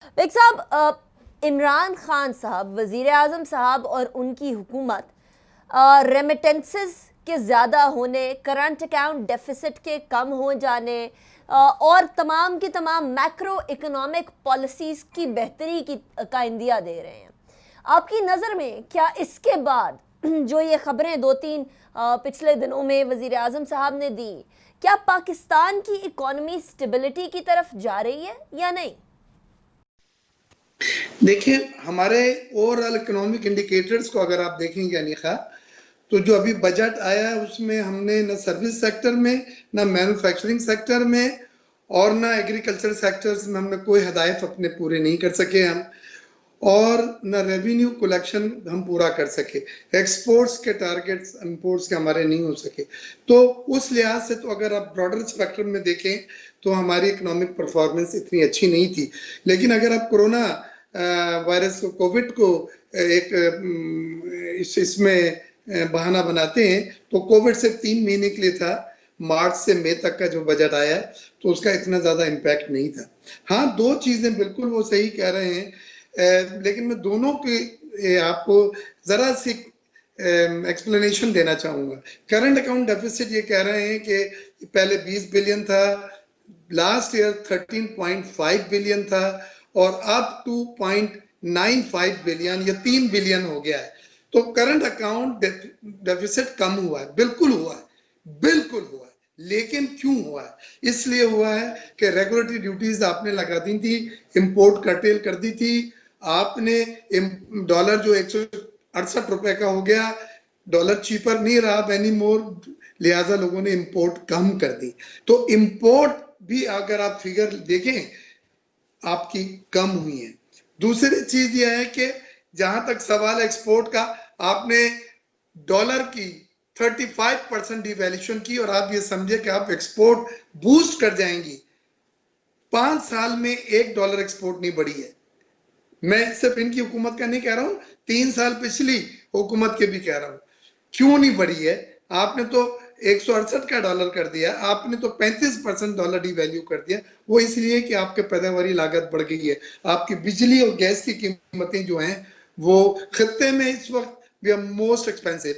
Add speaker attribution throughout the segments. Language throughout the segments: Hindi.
Speaker 1: बेग साहब, इमरान खान साहब, वज़ीर आज़म साहब और उनकी हुकूमत रेमिटेंसेस के ज़्यादा होने, करंट अकाउंट डेफिसिट के कम हो जाने और तमाम की तमाम मैक्रो इकोनॉमिक पॉलिसीज़ की बेहतरी की का इंदिया दे रहे हैं। आपकी नज़र में क्या इसके बाद जो ये खबरें दो तीन पिछले दिनों में वज़ीर आज़म साहब ने दी, क्या पाकिस्तान की इकॉनमी स्टेबिलिटी की तरफ जा रही है या नहीं?
Speaker 2: देखिए, हमारे ओवरऑल इकोनॉमिक इंडिकेटर्स को अगर आप देखेंगे अनीखा, तो जो अभी बजट आया है उसमें हमने न सर्विस सेक्टर में, न मैन्युफैक्चरिंग सेक्टर में और न एग्रीकल्चर सेक्टर्स में हमने कोई हदायत अपने पूरे नहीं कर सके हम, और न रेवेन्यू कलेक्शन हम पूरा कर सके। एक्सपोर्ट्स के टारगेट्स इंपोर्ट्स के हमारे नहीं हो सके। तो उस लिहाज से तो अगर आप ब्रॉडर स्पेक्ट्रम में देखें तो हमारी इकोनॉमिक परफॉर्मेंस इतनी अच्छी नहीं थी। लेकिन अगर आप कोरोना वायरस को, कोविड को एक इसमें बहाना बनाते हैं, तो कोविड से 3 महीने के लिए था, मार्च से मई तक का जो बजट आया तो उसका इतना ज्यादा इम्पैक्ट नहीं था। हाँ, दो चीजें बिल्कुल वो सही कह रहे हैं, लेकिन मैं दोनों की आपको जरा सी एक्सप्लेनेशन देना चाहूंगा। करंट अकाउंट डेफिसिट ये कह रहे हैं कि पहले 20 बिलियन था, लास्ट ईयर 13.5 बिलियन था और अब 2.95 बिलियन या 3 बिलियन हो गया है। तो करंट अकाउंट डेफिसिट कम हुआ है, बिल्कुल हुआ है, बिल्कुल हुआ है। लेकिन क्यों हुआ है? इसलिए हुआ है कि रेगुलेटरी ड्यूटीज आपने लगा दी थी, इंपोर्ट कर्टेल कर दी थी आपने। डॉलर जो 168 रुपए का हो गया, डॉलर चीपर नहीं रहा एनी मोर, लिहाजा लोगों ने इंपोर्ट कम कर दी। तो इंपोर्ट भी अगर आप फिगर देखें आपकी कम हुई है। दूसरी चीज यह है कि जहां तक सवाल एक्सपोर्ट का, आपने डॉलर की 35% डिवैल्यूएशन की और आप ये समझे कि आप एक्सपोर्ट बूस्ट कर जाएंगी। 5 साल में $1 एक्सपोर्ट नहीं बढ़ी है। मैं सिर्फ इनकी हुकूमत का नहीं कह रहा हूं, 3 साल पिछली हुकूमत के भी कह रहा हूं। क्यों नहीं बढ़ी है? आपने तो 168 का डॉलर कर दिया, आपने तो 35% डॉलर डिवैल्यू कर दिया। वो इसलिए कि आपके पैदावारी लागत बढ़ गई है। आपकी बिजली और गैस की कीमतें जो हैं वो खत्ते में इस वक्त वी आर मोस्ट एक्सपेंसिव,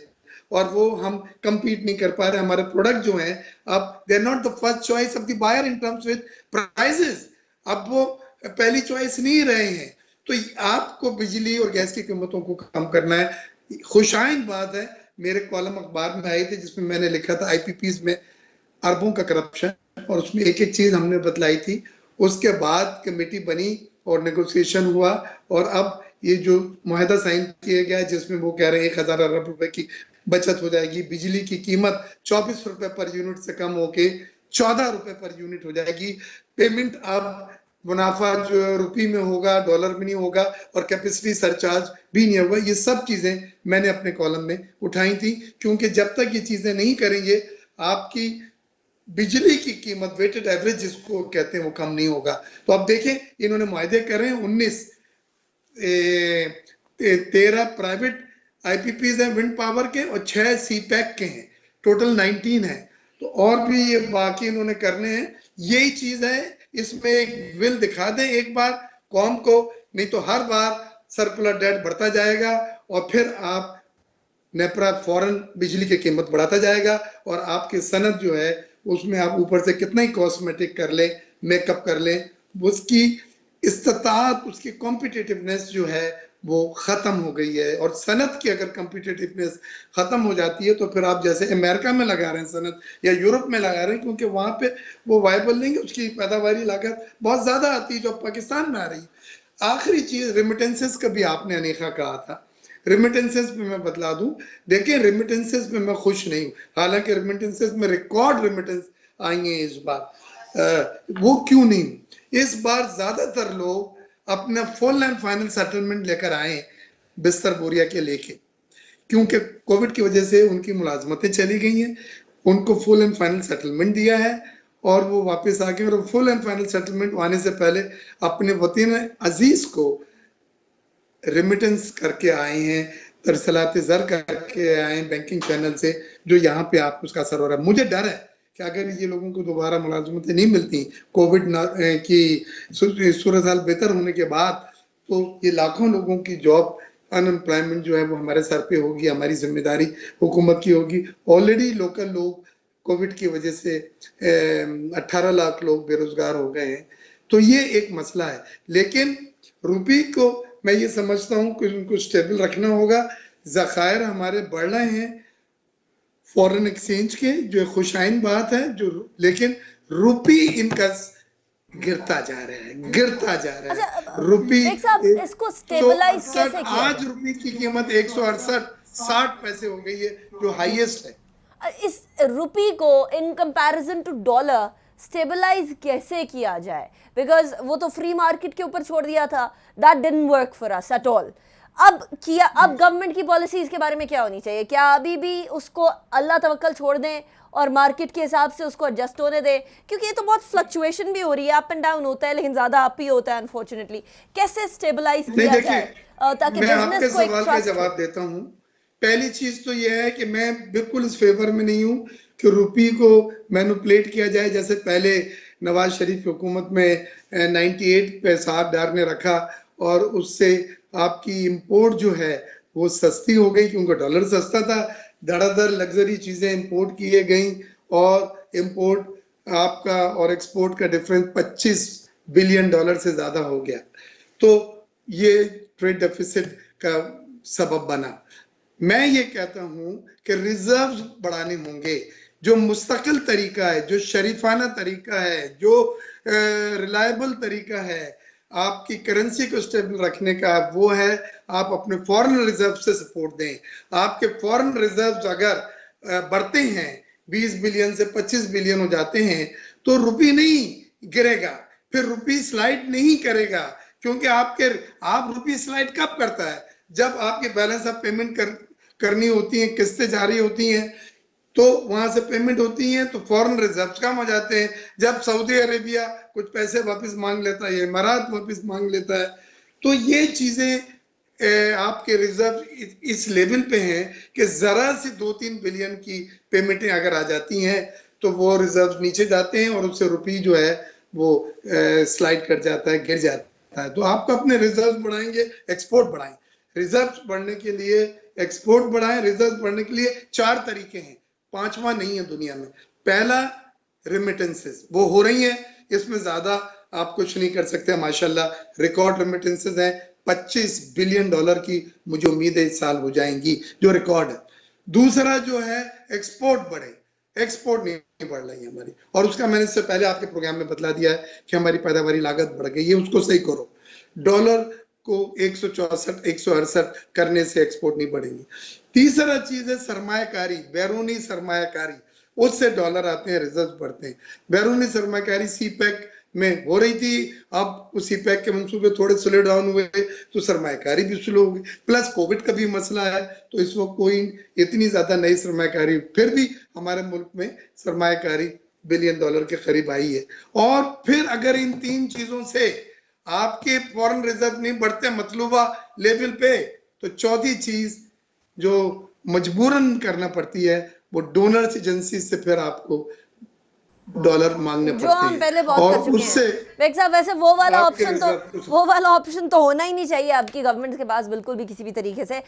Speaker 2: और वो हम compete नहीं कर पा रहे। हमारे प्रोडक्ट जो हैं अब they are not the first choice of the buyer in terms with prices. अब वो पहली चॉइस नहीं रहे हैं। तो आपको बिजली और गैस की कीमतों को कम करना है। खुशाइन बात है, मेरे कॉलम अखबार में आए थे जिसमें मैंने लिखा था आईपीपीज में अरबों का करप्शन, और उसमें एक एक चीज हमने बतलाई थी। उसके बाद कमेटी बनी और नेगोशिएशन हुआ, और अब ये जो मुआहदा साइन किया गया जिसमें वो कह रहे हैं 1,000 अरब रुपए की बचत हो जाएगी, बिजली की कीमत 24 रुपए पर यूनिट से कम होके 14 रुपए पर यूनिट हो जाएगी। पेमेंट अब मुनाफा जो रुपये में होगा, डॉलर में नहीं होगा, और कैपेसिटी सरचार्ज भी नहीं होगा। ये सब चीजें मैंने अपने कॉलम में उठाई थी, क्योंकि जब तक ये चीजें नहीं करेंगे आपकी बिजली की कीमत वेटेड एवरेज जिसको कहते हैं वो कम नहीं होगा। तो अब देखें, इन्होंने मुआहदे करे हैं 13 प्राइवेट आईपीपीज हैं विंड पावर के और 6 सीपैक के हैं, टोटल 19 है। तो और भी ये बाकी इन्होंने करने हैं। यही चीज है, इसमें एक विल दिखा दें एक बार कौम को, नहीं तो हर बार सर्कुलर डेट बढ़ता जाएगा और फिर आप नेपरा फौरन बिजली की कीमत बढ़ाता जाएगा, और आपकी सनत जो है उसमें आप ऊपर से कितना ही कॉस्मेटिक कर ले, मेकअप कर ले, उसकी इस्तात, उसकी कॉम्पिटिटिवनेस जो है वो खत्म हो गई है। और सनत की अगर कॉम्पिटिटिवनेस खत्म हो जाती है तो फिर आप जैसे अमेरिका में लगा रहे हैं सनत या यूरोप में लगा रहे हैं, क्योंकि वहां पे वो वायबल नहीं है, उसकी पैदावारी लागत बहुत ज्यादा आती है जो पाकिस्तान में आ रही है। आखिरी चीज रेमिटेंसेस का भी आपने अनेका कहा था। रेमिटेंसेस में मैं बतला दूं, देखिए रेमिटेंसेस में मैं खुश नहीं हूं, हालांकि रेमिटेंसेस में रिकॉर्ड रेमिटेंस आएंगे इस बार। वो क्यों नहीं? इस बार ज्यादातर लोग अपना फुल एंड फाइनल सेटलमेंट लेकर आए बिस्तर बोरिया के लेके, क्योंकि कोविड की वजह से उनकी मुलाजमतें चली गई हैं, उनको फुल एंड फाइनल सेटलमेंट दिया है और वो वापस आ गए। और फुल एंड फाइनल सेटलमेंट आने से पहले अपने वतन अजीज को रेमिटेंस करके आए हैं, तरसलात ज़र करके आए हैं बैंकिंग चैनल से, जो यहाँ पे आपको उसका असर हो रहा है। मुझे डर है कि अगर ये लोगों को दोबारा मुलाजमतें नहीं मिलती कोविड की सूरत हाल बेहतर होने के बाद, तो ये लाखों लोगों की जॉब अनएम्प्लॉयमेंट जो है वो हमारे सर पे होगी, हमारी जिम्मेदारी हुकूमत की होगी। ऑलरेडी लोकल लोग कोविड की वजह से 18 लाख लोग बेरोजगार हो गए हैं, तो ये एक मसला है। लेकिन रुपये को मैं ये समझता हूँ कि उनको स्टेबल रखना होगा। ज़खायर हमारे बढ़ रहे हैं फॉरेन एक्सचेंज के, जो खुशाइन बात है, जो लेकिन रुपये इनका गिरता जा रहा है, गिरता जा रहा है।
Speaker 1: अच्छा,
Speaker 2: रुपये
Speaker 1: देख साहब, इसको स्टेबलाइज कैसे किया
Speaker 2: आज रुपये की कीमत 168.60 पैसे हो गई है, जो हाईएस्ट है।
Speaker 1: इस रुपये को in comparison to dollar stabilize कैसे किया जाए? बिकॉज वो तो फ्री मार्केट के ऊपर छोड़ दिया था, that didn't work for us at all. अब गवर्नमेंट की पॉलिसीज के बारे में क्या होनी चाहिए? क्या अभी भी उसको अल्लाह तवक्कल छोड़ दें और मार्केट के हिसाब से उसको एडजस्ट होने दें? क्योंकि ये तो बहुत फ्लक्चुएशन भी हो रही है, अप एंड डाउन होता है, लेकिन ज्यादा अप ही होता है अनफॉर्चुनेटली। कैसे स्टेबलाइज किया जाए ताकि बिजनेस को एक
Speaker 2: सवाल का जवाब देता हूँ। पहली चीज तो यह है कि मैं बिल्कुल इस फेवर में नहीं हूँ कि रुपये को मैनिपुलेट किया जाए, जैसे पहले नवाज शरीफ की हुकूमत में 98 पे साहब डार ने रखा और उससे आपकी इंपोर्ट जो है वो सस्ती हो गई, क्योंकि डॉलर सस्ता था। धड़ाधड़ लग्जरी चीजें इंपोर्ट किए गई और इंपोर्ट आपका और एक्सपोर्ट का डिफरेंस 25 बिलियन डॉलर से ज्यादा हो गया, तो ये ट्रेड डेफिसिट का सबब बना। मैं ये कहता हूं कि रिजर्व बढ़ाने होंगे। जो मुस्तकिल तरीका है, जो शरीफाना तरीका है, जो रिलायबल तरीका है आपकी करेंसी को स्टेबल रखने का, वो है आप अपने फॉरेन रिजर्व से सपोर्ट दें। आपके फॉरेन रिजर्व अगर बढ़ते हैं 20 बिलियन से 25 बिलियन हो जाते हैं, तो रुपये नहीं गिरेगा, फिर रुपये स्लाइड नहीं करेगा। क्योंकि आप रुपये स्लाइड कब करता है? जब आपके बैलेंस ऑफ पेमेंट करनी होती है, किस्तें जारी होती हैं, तो वहां से पेमेंट होती है, तो फॉरेन रिजर्व्स कम हो जाते हैं। जब सऊदी अरेबिया कुछ पैसे वापस मांग लेता है, इमारात वापस मांग लेता है, तो ये चीजें आपके रिजर्व इस लेवल पे हैं कि जरा सी 2-3 बिलियन की पेमेंटें अगर आ जाती हैं, तो वो रिजर्व नीचे जाते हैं और उससे रुपये जो है वो स्लाइड कर जाता है, गिर जाता है। तो आपको अपने रिजर्व बढ़ाएंगे, एक्सपोर्ट बढ़ाएं। रिजर्व बढ़ने के लिए एक्सपोर्ट बढ़ाएं, रिजर्व बढ़ने के लिए 4 तरीके हैं, 5वां नहीं है दुनिया में। पहला रेमिटेंसेस, वो हो रही है, इसमें ज्यादा आप कुछ नहीं कर सकते, माशाल्लाह रिकॉर्ड रेमिटेंसेस हैं। 25 बिलियन डॉलर की मुझे उम्मीद है इस साल हो जाएंगी, जो रिकॉर्ड है। दूसरा जो है एक्सपोर्ट बढ़े, एक्सपोर्ट नहीं बढ़ रही है हमारी, और उसका मैंने इससे पहले आपके प्रोग्राम में बतला दिया है कि हमारी पैदावारी लागत बढ़ गई है, उसको सही करो। डॉलर को 164 168 करने से एक्सपोर्ट नहीं बढ़ेंगी। तीसरा चीज है सरमायाकारी, बैरूनी सरमायाकारी, उससे डॉलर आते हैं, रिजर्व बढ़ते हैं। बैरूनी सरमायाकारी सीपैक में हो रही थी, अब उस सीपैक के मंसूबे थोड़े स्लो डाउन हुए तो सरमायाकारी भी स्लो हो गई। प्लस कोविड का भी मसला है, तो इस वक्त कोई इतनी ज्यादा नई सरमायाकारी, फिर भी हमारे मुल्क में सरमायाकारी बिलियन डॉलर के करीब आई है। और फिर अगर इन 3 चीजों से आपके फॉरेन रिजर्व नहीं बढ़ते मतलूबा लेवल पे, तो चौथी चीज जो मजबूरन करना पड़ती है वो डोनर्स एजेंसी से फिर आपको डॉलर मांगने पड़ते हैं,
Speaker 1: जो हम पहले बहुत कर चुके हैं। बेग साहब, वैसे वो वाला ऑप्शन तो होना ही नहीं चाहिए आपकी गवर्नमेंट के पास बिल्कुल भी, किसी भी तरीके से।